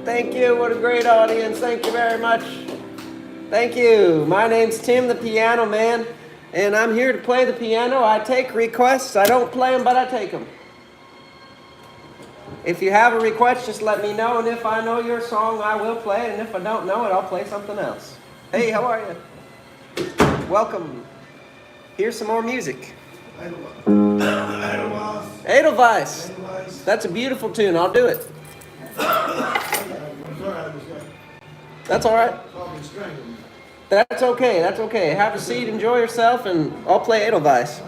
Thank you. What a great audience. Thank you very much. Thank you. My name's Tim, the Piano Man, and I'm here to play the piano. I take requests. I don't play them, but I take them. If you have a request, just let me know, and if I know your song, I will play it, and if I don't know it, I'll play something else. Hey, how are you? Welcome. Here's some more music. Edelweiss. That's a beautiful tune. I'll do it. That's all right. That's okay. That's okay. Have a seat, enjoy yourself, and I'll play Edelweiss.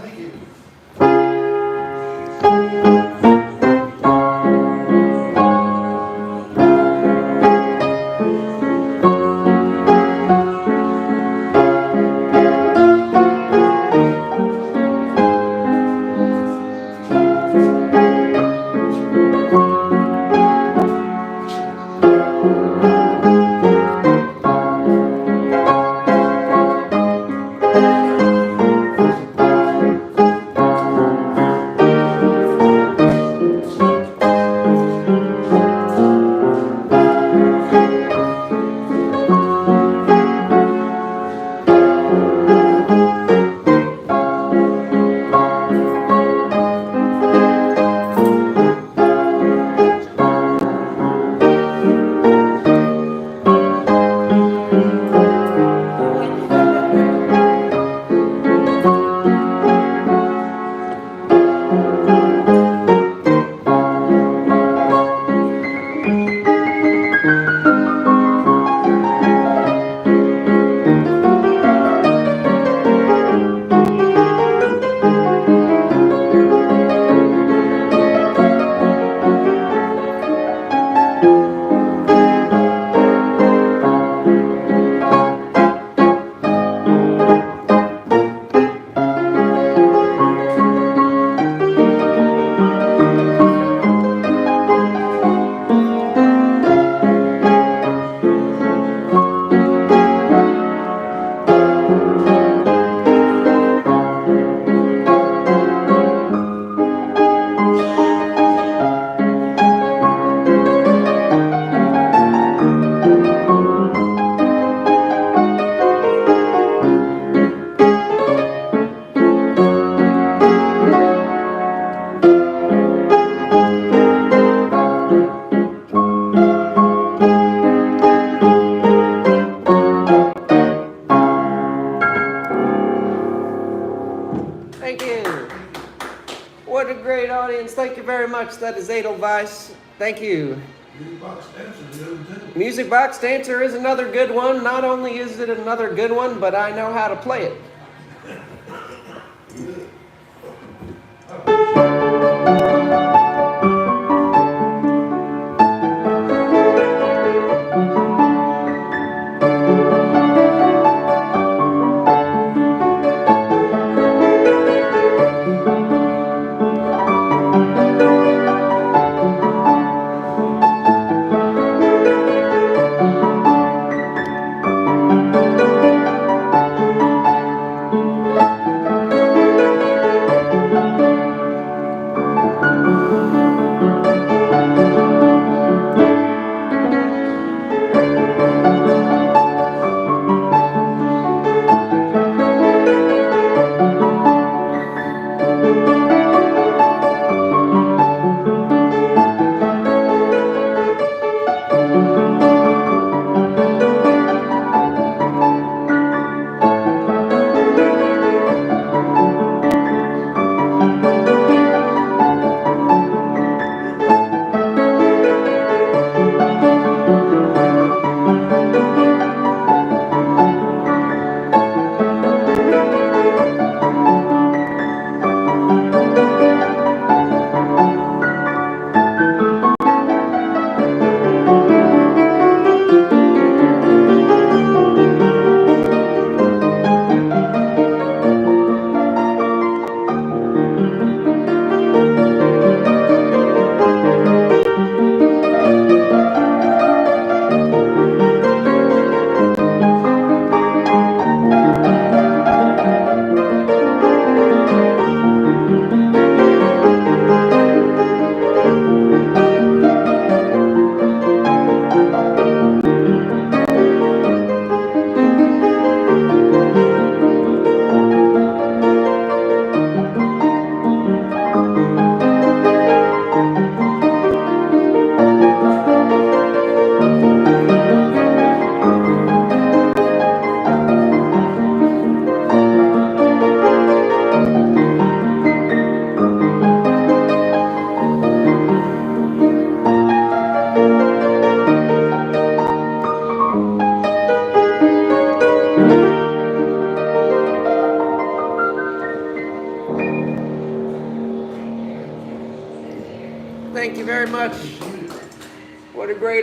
Thank you. What a great audience. Thank you very much. That is Edelweiss. Thank you. Music Box Dancer is another good one. Not only is it another good one, but I know how to play it.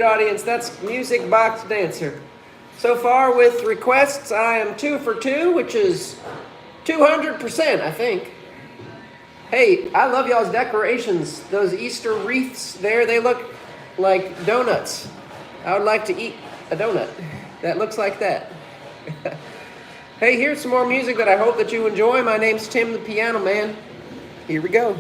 great audience. That's Music Box Dancer. So far with requests, I am 2 for 2, which is 200%, I think. Hey, I love y'all's decorations. Those Easter wreaths there, they look like donuts. I would like to eat a donut that looks like that. Hey, here's some more music that I hope that you enjoy. My name's Tim the Piano Man. Here we go.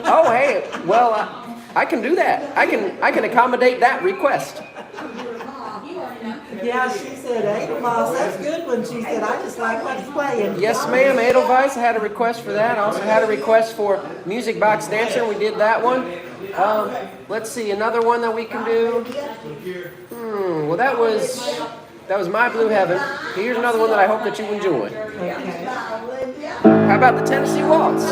Oh, hey, well, I can do that. I can accommodate that request. Yeah, she said, Edelweiss, that's good one. She said, I just like what he's playing. Yes, ma'am, Edelweiss. I had a request for that. I also had a request for Music Box Dancer. We did that one. Let's see, another one that we can do. Well, that was My Blue Heaven. Here's another one that I hope that you enjoy. Okay. How about the Tennessee Waltz?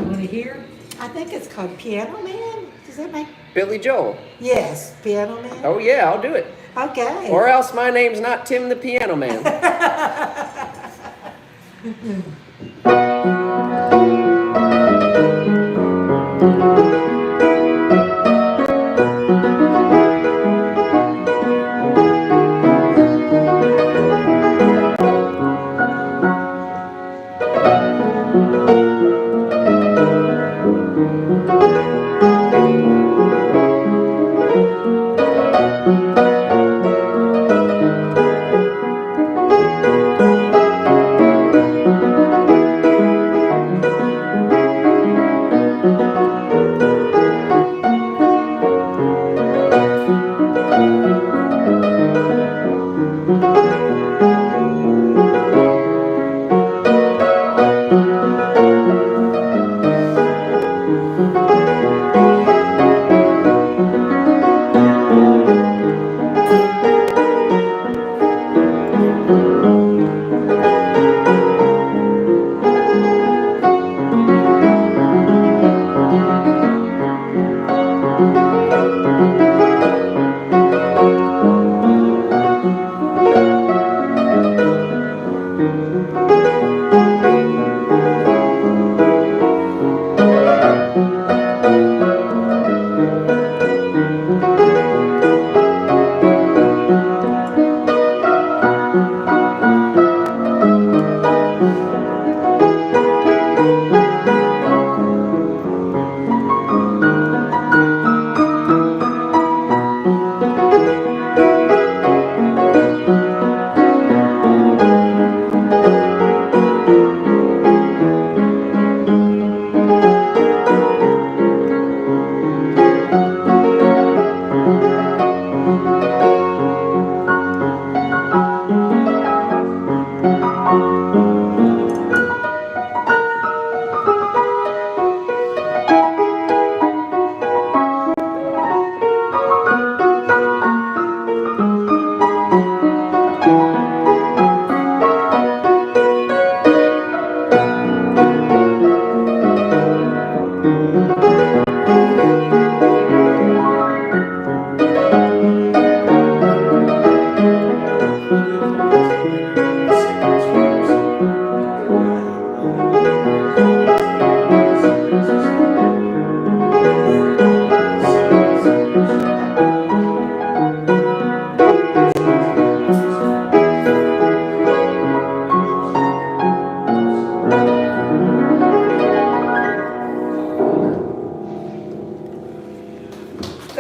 want to hear. I think it's called Piano Man. Does that make? Billy Joel. Yes, Piano Man. Oh yeah, I'll do it. Okay. Or else my name's not Tim the Piano Man.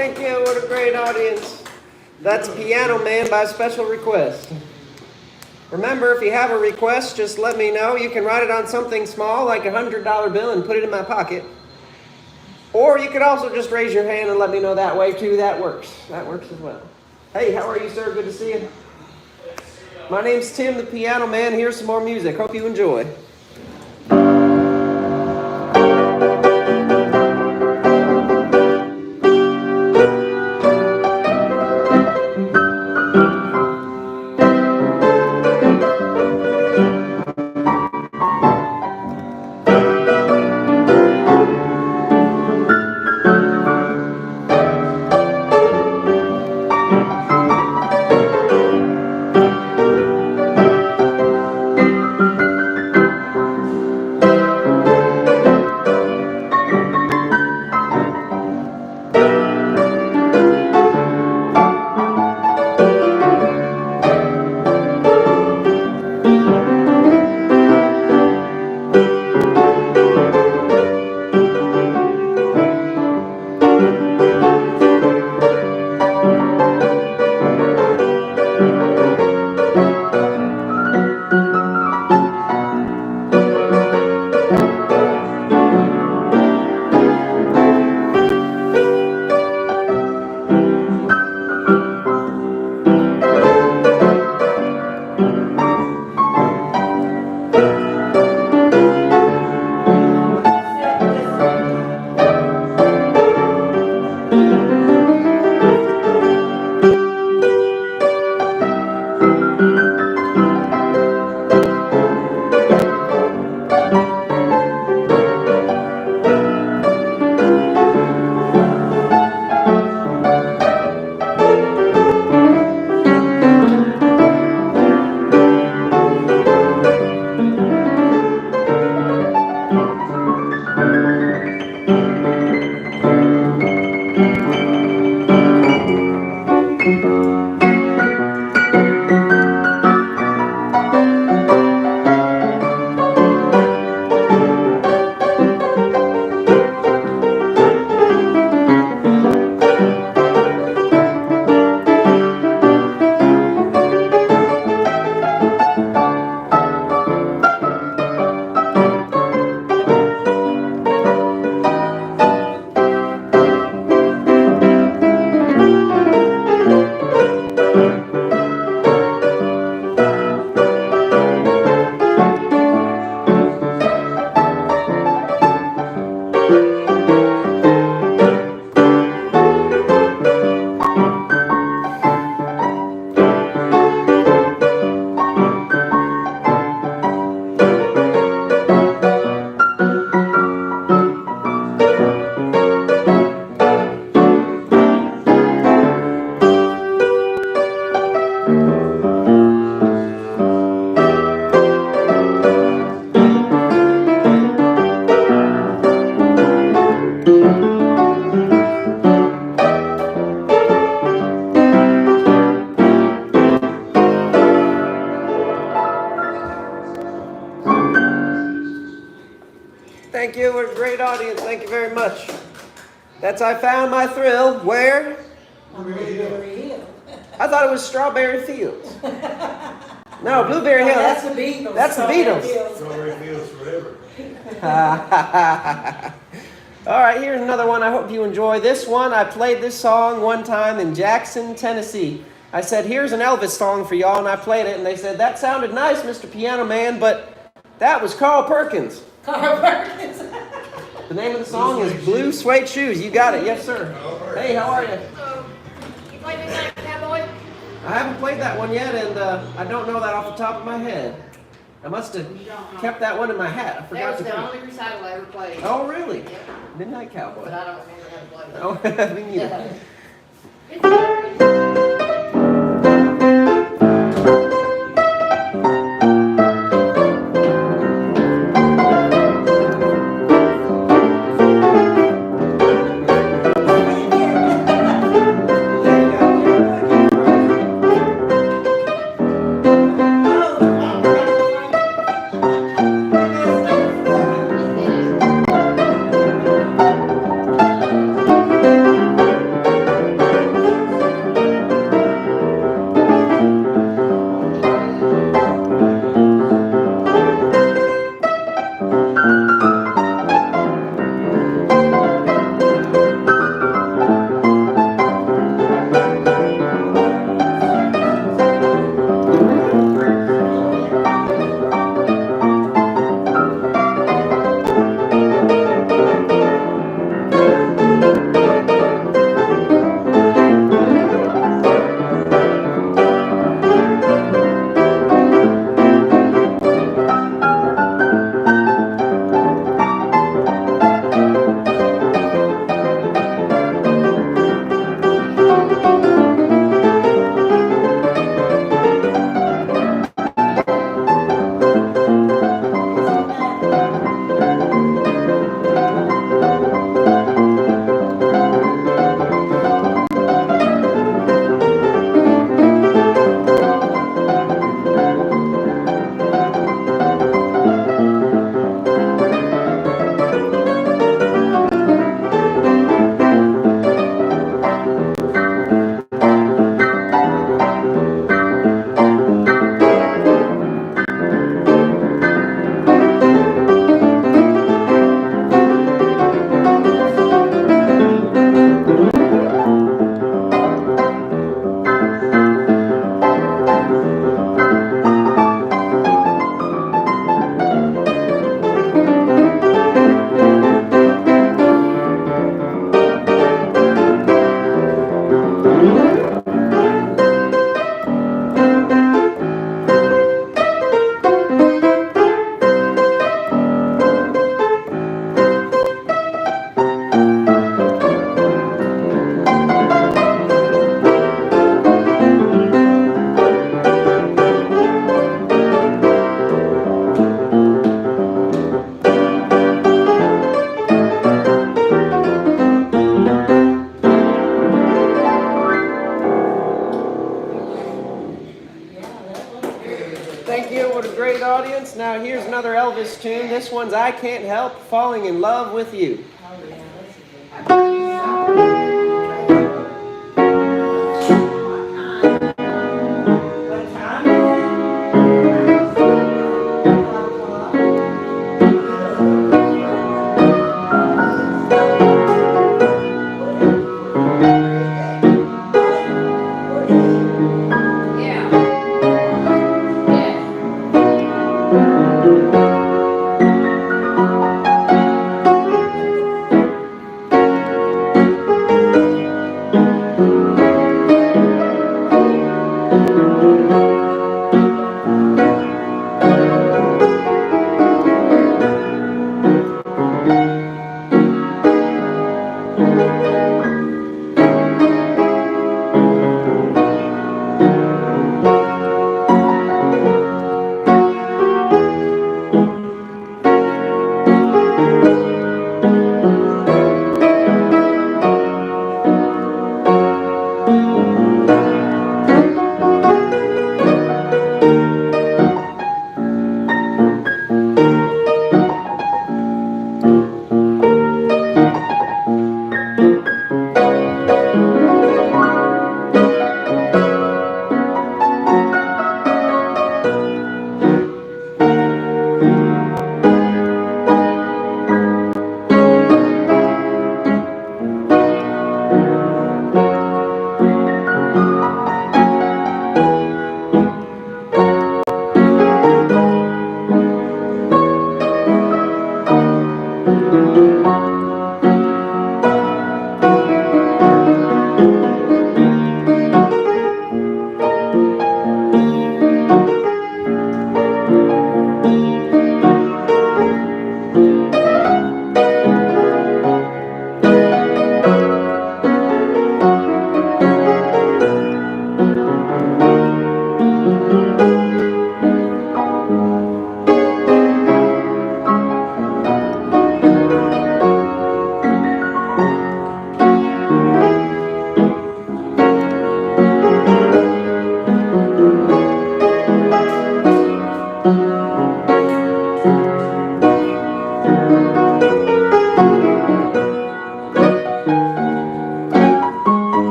Thank you, what a great audience. That's Piano Man by special request. Remember, if you have a request, just let me know. You can write it on something small, like a $100 bill, and put it in my pocket. Or you could also just raise your hand and let me know that way, too. That works. That works as well. Hey, how are you, sir? Good to see you. My name's Tim, the Piano Man. Here's some more music. Hope you enjoy. great audience. Thank you very much. That's I Found My Thrill. Where? Blueberry Hill. I thought it was Strawberry Fields. No, Blueberry Hill. That's the Beatles. That's the Beatles. Strawberry Fields forever. All right, here's another one. I hope you enjoy this one. I played this song one time in Jackson, Tennessee. I said, here's an Elvis song for y'all, and I played it, and they said, that sounded nice, Mr. Piano Man, but that was Carl Perkins. Carl Perkins. The name of the song is Blue Suede Shoes. You got it. Yes, sir. Hey, how are you? You play Midnight Cowboy? I haven't played that one yet, and I don't know that off the top of my head. I must have kept that one in my hat. I forgot That was to the play. only recital I ever played. Oh, really? Yep. Midnight Cowboy. But I don't remember how to play it. Oh, me neither. Thank you. What a great audience. Now here's another Elvis tune. This one's I Can't Help Falling in Love with You. Yeah. Yeah.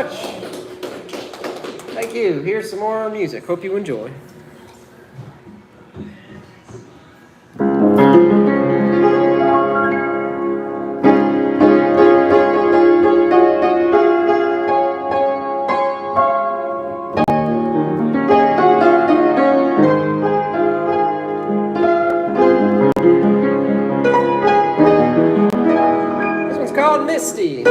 much. Thank you. Here's some more music. Hope you enjoy. This one's called Misty.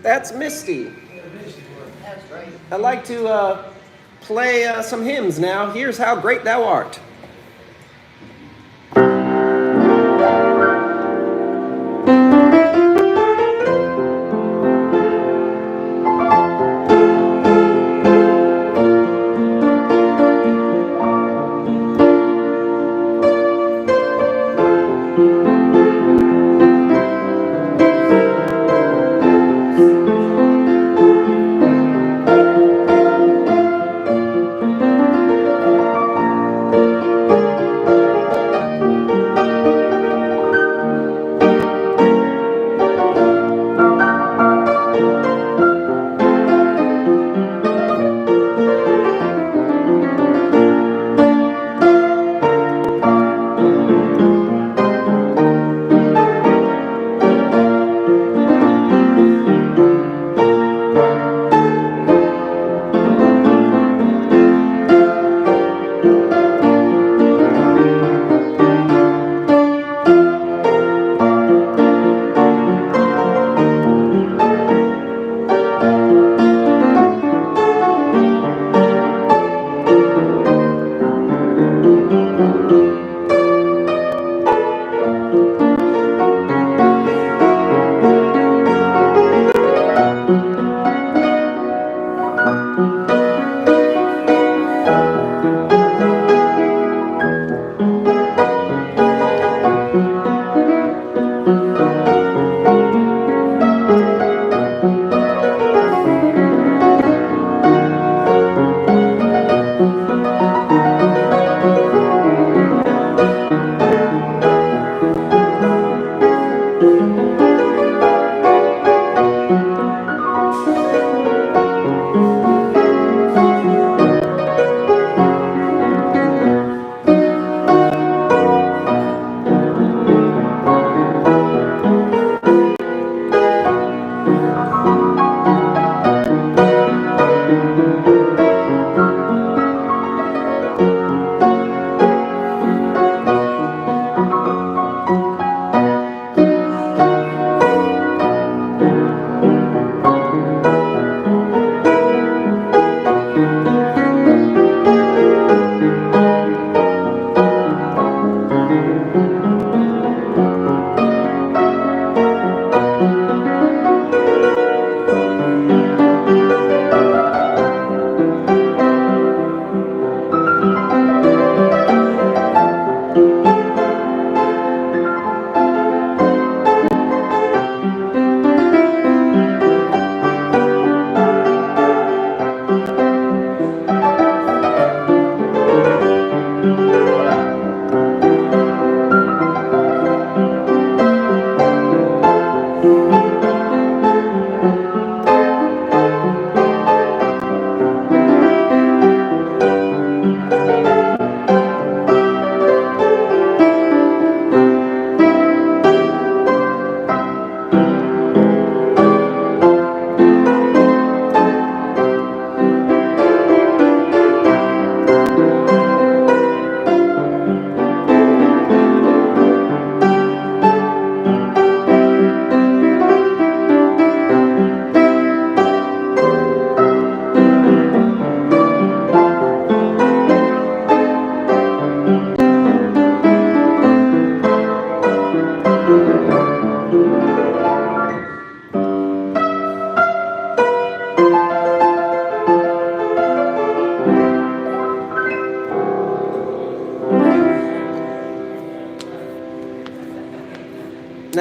That's Misty. That's great. I'd like to play some hymns now. Here's How Great Thou Art.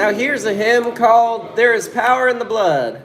Now here's a hymn called There is Power in the Blood.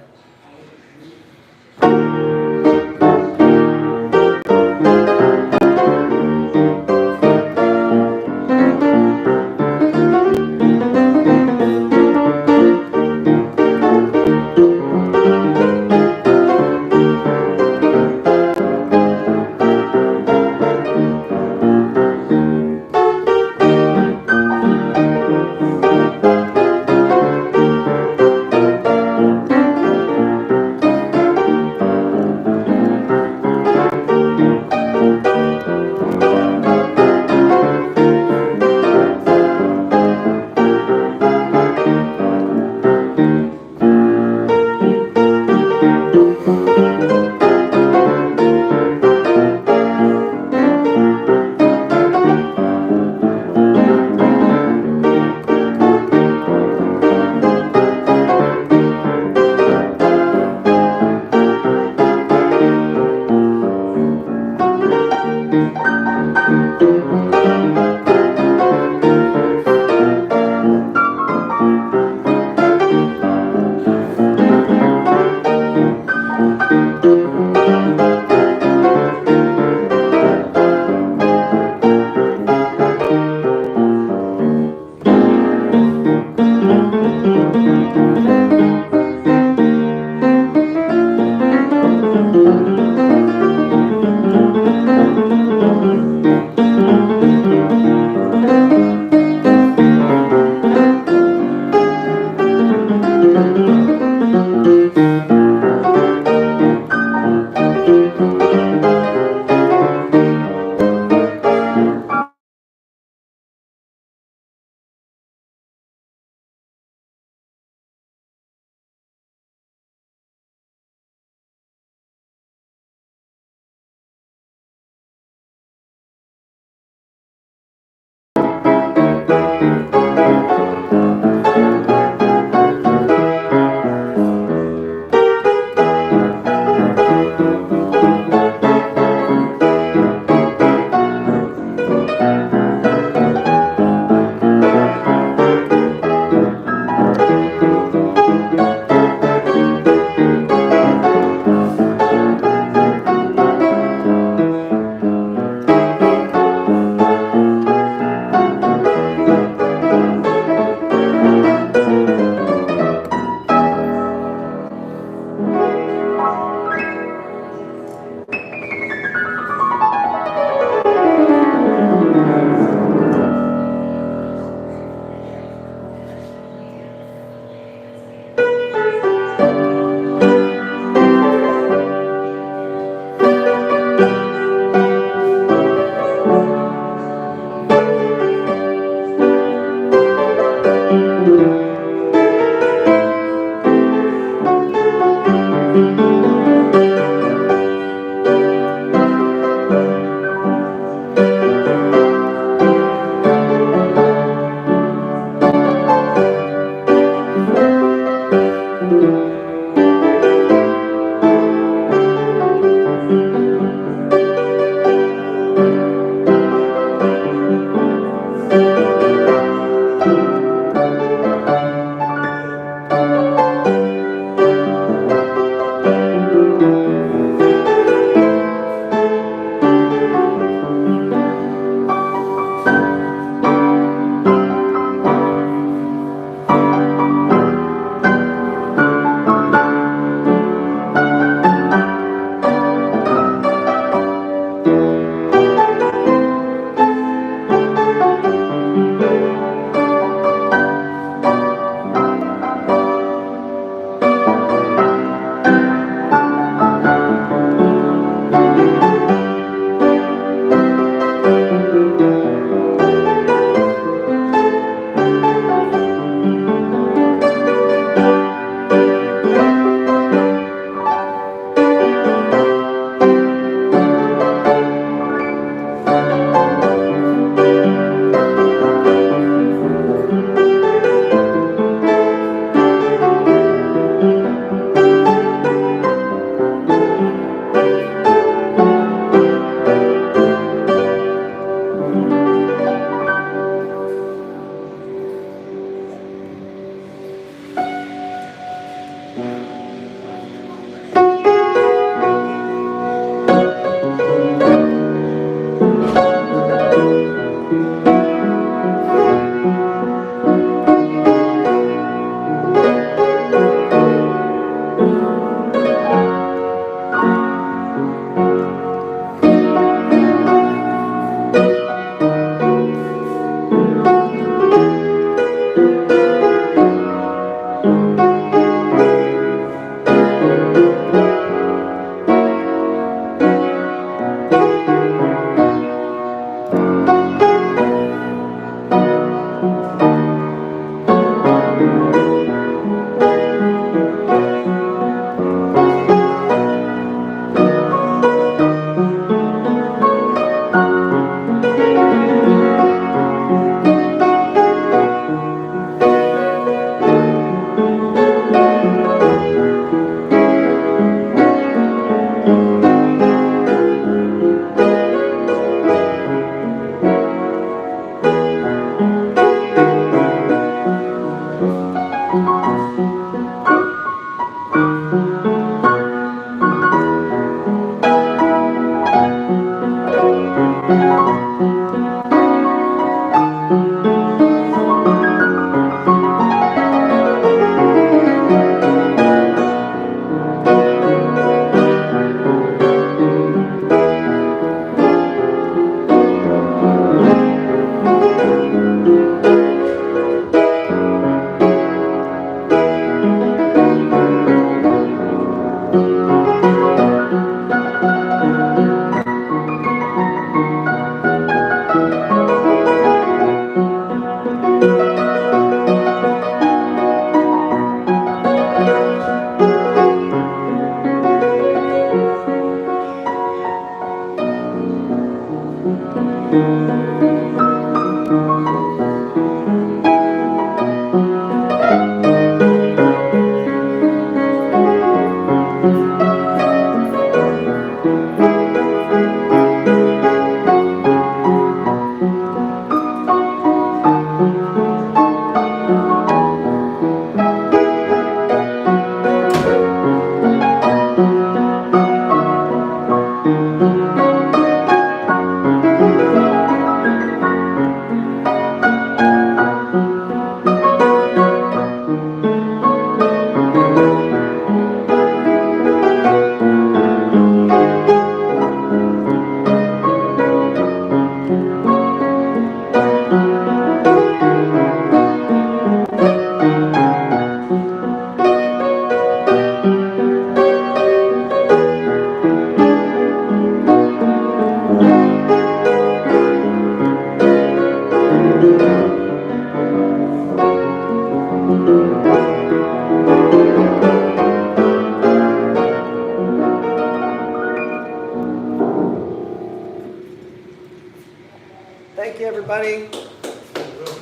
everybody.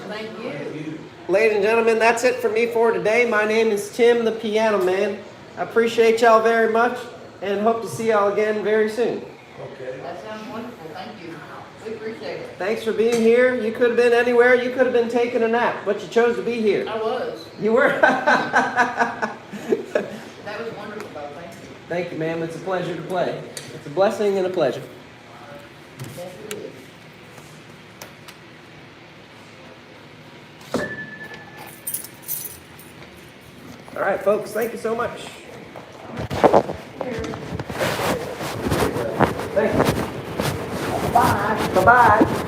Thank you. Ladies and gentlemen, that's it for me for today. My name is Tim the Piano Man. I appreciate y'all very much and hope to see y'all again very soon. Okay. That sounds wonderful. Thank you. We appreciate it. Thanks for being here. You could have been anywhere. You could have been taking a nap, but you chose to be here. I was. You were? That was wonderful, though. Thank you. Thank you, ma'am. It's a pleasure to play. It's a blessing and a pleasure. Yes, it is. All right, folks. Thank you so much. Thank you. Bye. Bye-bye.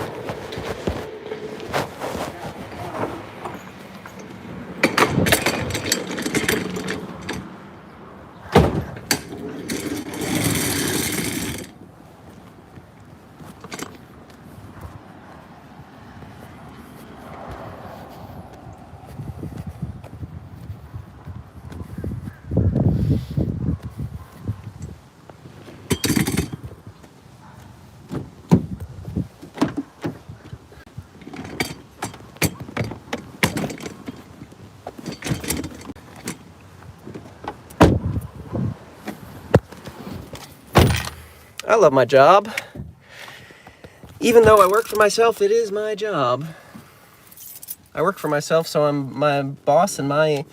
I love my job. Even though I work for myself, it is my job. I work for myself, so I'm my boss and my...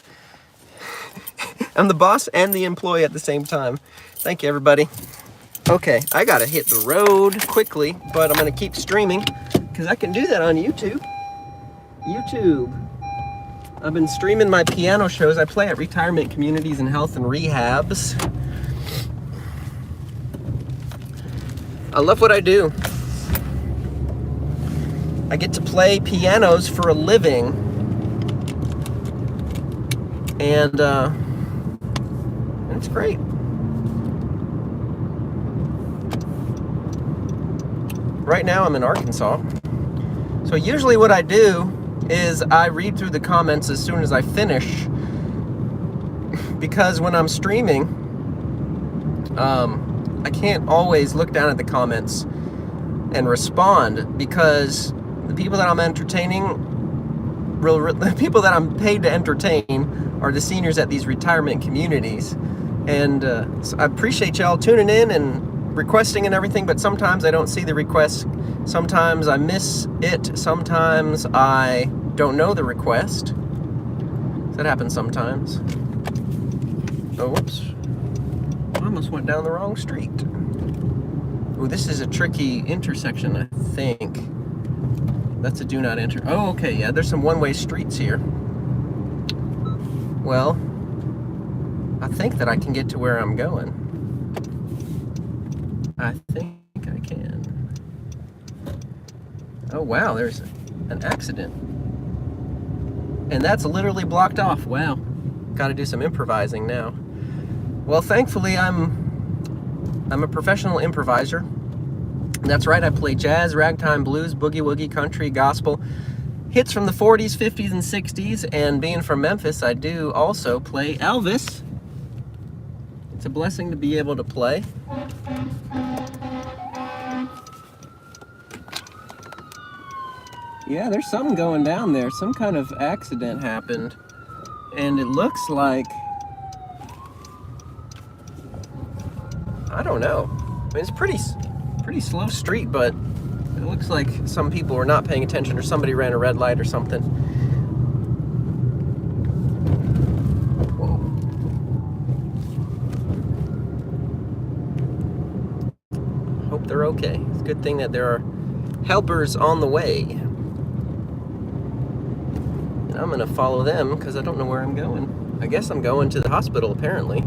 I'm the boss and the employee at the same time. Thank you, everybody. Okay, I gotta hit the road quickly, but I'm gonna keep streaming because I can do that on YouTube. I've been streaming my piano shows. I play at retirement communities and health and rehabs. I love what I do. I get to play pianos for a living. And it's great. Right now I'm in Arkansas. So usually what I do is I read through the comments as soon as I finish. Because when I'm streaming, I can't always look down at the comments and respond because the people that I'm entertaining, the people that I'm paid to entertain are the seniors at these retirement communities. And so I appreciate y'all tuning in and requesting and everything, but sometimes I don't see the requests. Sometimes I miss it. Sometimes I don't know the request. That happens sometimes. Oh, whoops. I almost went down the wrong street. Oh, this is a tricky intersection, I think. That's a do not enter. Oh, okay, yeah, there's some one-way streets here. Well, I think that I can get to where I'm going. I think I can. Oh, wow, there's an accident. And that's literally blocked off. Wow. Got to do some improvising now. Well, thankfully, I'm a professional improviser. That's right, I play jazz, ragtime, blues, boogie-woogie, country, gospel, hits from the 40s, 50s, and 60s, and being from Memphis, I do also play Elvis. It's a blessing to be able to play. Yeah, there's something going down there. Some kind of accident happened, and it looks like... I don't know. I mean, it's pretty slow street, but it looks like some people were not paying attention or somebody ran a red light or something. Whoa. Hope they're okay. It's a good thing that there are helpers on the way. And I'm gonna follow them because I don't know where I'm going. I guess I'm going to the hospital, apparently.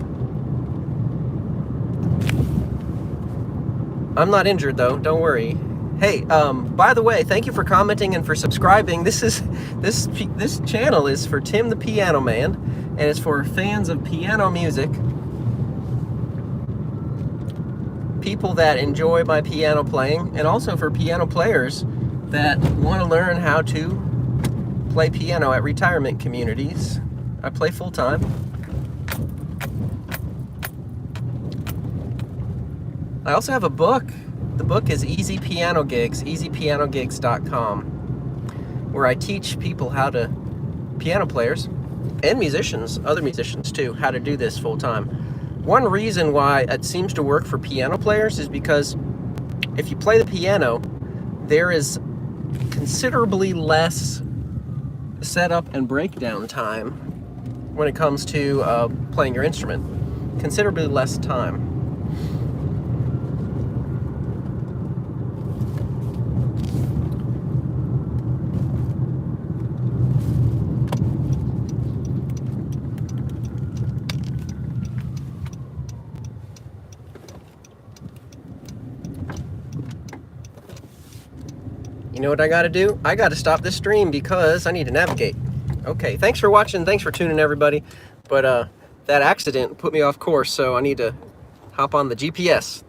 I'm not injured though, don't worry. Hey, by the way, thank you for commenting and for subscribing. This channel is for Tim the Piano Man, and it's for fans of piano music, people that enjoy my piano playing, and also for piano players that want to learn how to play piano at retirement communities. I play full time. I also have a book. The book is Easy Piano Gigs, easypianogigs.com. where I teach people how to, piano players and musicians, other musicians too, how to do this full time. One reason why it seems to work for piano players is because if you play the piano, there is considerably less setup and breakdown time when it comes to playing your instrument. Considerably less time. You know what I gotta do? I gotta stop this stream because I need to navigate. Okay, thanks for watching, thanks for tuning in, everybody. But that accident put me off course, so I need to hop on the GPS.